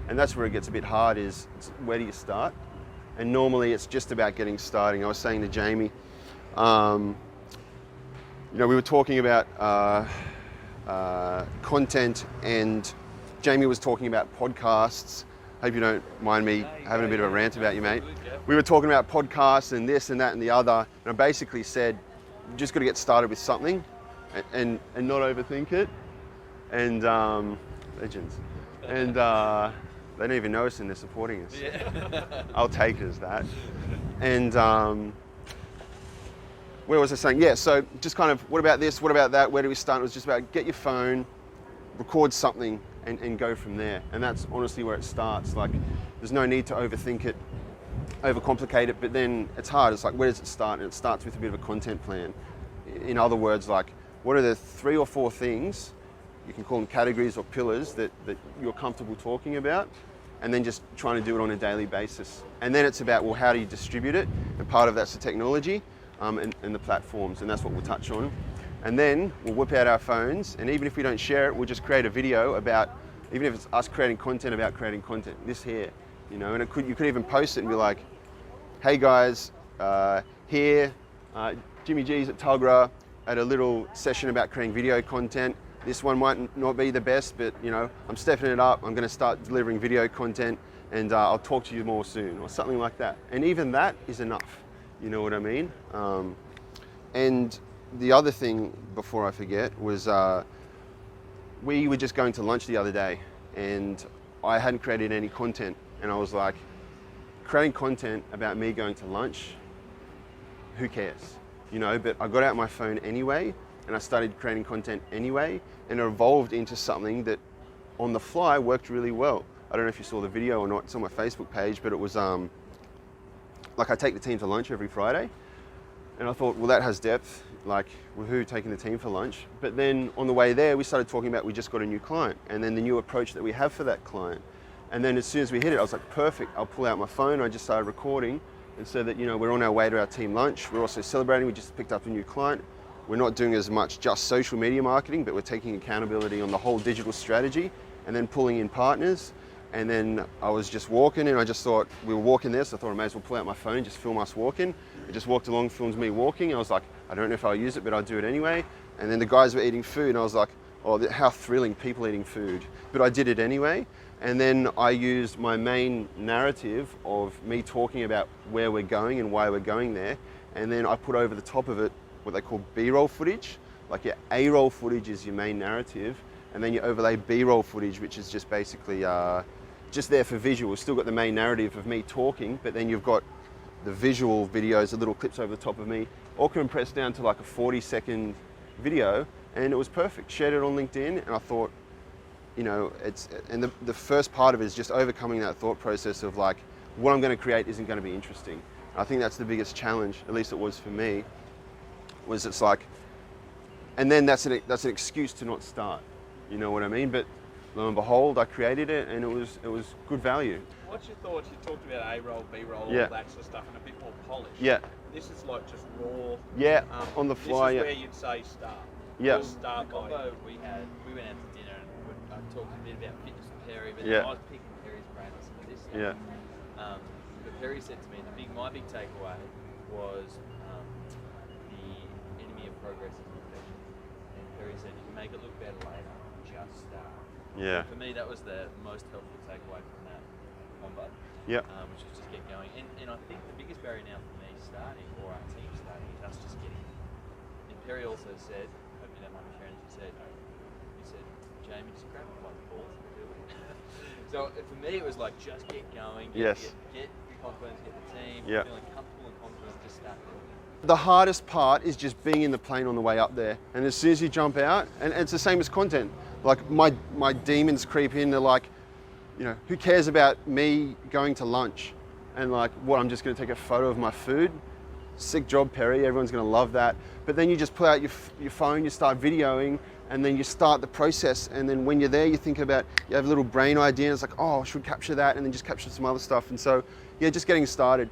And that's where it gets a bit hard, is where do you start? And normally it's just about getting starting. I was saying to Jamie, we were talking about content, and Jamie was talking about podcasts. Hope you don't mind me having a bit of a rant about you, mate. We were talking about podcasts and this and that and the other, and I basically said, you just got to get started with something and not overthink it. And legends. And they don't even notice, and they're supporting us. Yeah. I'll take it as that. And where was I saying? Yeah, so just kind of, what about this? What about that? Where do we start? It was just about get your phone, record something, and go from there. And that's honestly where it starts. Like, there's no need to overthink it, overcomplicate it, but then it's hard. It's like, where does it start? And it starts with a bit of a content plan. In other words, like, what are the 3 or 4 things, you can call them categories or pillars, that you're comfortable talking about, and then just trying to do it on a daily basis. And then it's about, well, how do you distribute it? And part of that's the technology and the platforms, and that's what we'll touch on. And then we'll whip out our phones, and even if we don't share it, we'll just create a video about, even if it's us creating content about creating content, this here, and you could even post it and be like, hey guys, here, Jimmy G's at Tugra at a little session about creating video content. This one might not be the best, but I'm stepping it up. I'm going to start delivering video content, and I'll talk to you more soon, or something like that. And even that is enough. You know what I mean? And the other thing, before I forget, was we were just going to lunch the other day, and I hadn't created any content, and I was like, creating content about me going to lunch, who cares? But I got out my phone anyway, and I started creating content anyway, and it evolved into something that on the fly worked really well. I don't know if you saw the video or not, it's on my Facebook page, but it was like, I take the team to lunch every Friday, and I thought, well, that has depth, like, woohoo, taking the team for lunch. But then on the way there, we started talking about, we just got a new client, and then the new approach that we have for that client. And then as soon as we hit it, I was like, perfect, I'll pull out my phone. I just started recording, and so that, we're on our way to our team lunch. We're also celebrating, we just picked up a new client. We're not doing as much just social media marketing, but we're taking accountability on the whole digital strategy, and then pulling in partners. And then I was just walking, and I just thought, we were walking there, so I thought I may as well pull out my phone and just film us walking. I just walked along, filmed me walking, and I was like, I don't know if I'll use it, but I'll do it anyway. And then the guys were eating food, and I was like, oh, how thrilling, people eating food. But I did it anyway. And then I used my main narrative of me talking about where we're going and why we're going there. And then I put over the top of it what they call B-roll footage. Like, your A-roll footage is your main narrative, and then you overlay B-roll footage, which is just basically just there for visual. Still got the main narrative of me talking, but then you've got the visual videos, the little clips over the top of me, all compressed down to like a 40-second video, and it was perfect. Shared it on LinkedIn, and I thought, the first part of it is just overcoming that thought process of like, what I'm going to create isn't going to be interesting. I think that's the biggest challenge, at least it was for me, was it's like, and then that's an excuse to not start. You know what I mean? But lo and behold, I created it, and it was good value. What's your thoughts? You talked about A-roll, B-roll, Yeah. all that sort of stuff, and a bit more polished. Yeah. This is like just raw. Yeah, on the fly. This is Yeah. where you'd say start. Yeah. Just start The by. combo we went out to dinner and I talked a bit about fitness with Perry, but Yeah. I was picking Perry's brain on some of this stuff. Yeah. But Perry said to me, my big takeaway was the enemy of progress is perfection. And Perry said, if you make it look better later, just start. Yeah. For me, that was the most helpful takeaway from that combo. Yeah. Which was just get going. And I think the biggest barrier now for me starting, or our team starting, is us just getting. And Perry also said, hope you don't mind me sharing, he said, Jamie, just grab one of the balls and do it. So for me, it was like, just get going, get your confidence, get the team, Yeah. feeling comfortable and confident, just start doing it. The hardest part is just being in the plane on the way up there. And as soon as you jump out, and it's the same as content. Like, my demons creep in, they're like, who cares about me going to lunch? And like, what, I'm just gonna take a photo of my food? Sick job, Perry, everyone's gonna love that. But then you just pull out your phone, you start videoing, and then you start the process. And then when you're there, you think about, you have a little brain idea, and it's like, oh, I should capture that, and then just capture some other stuff. And so, yeah, just getting started.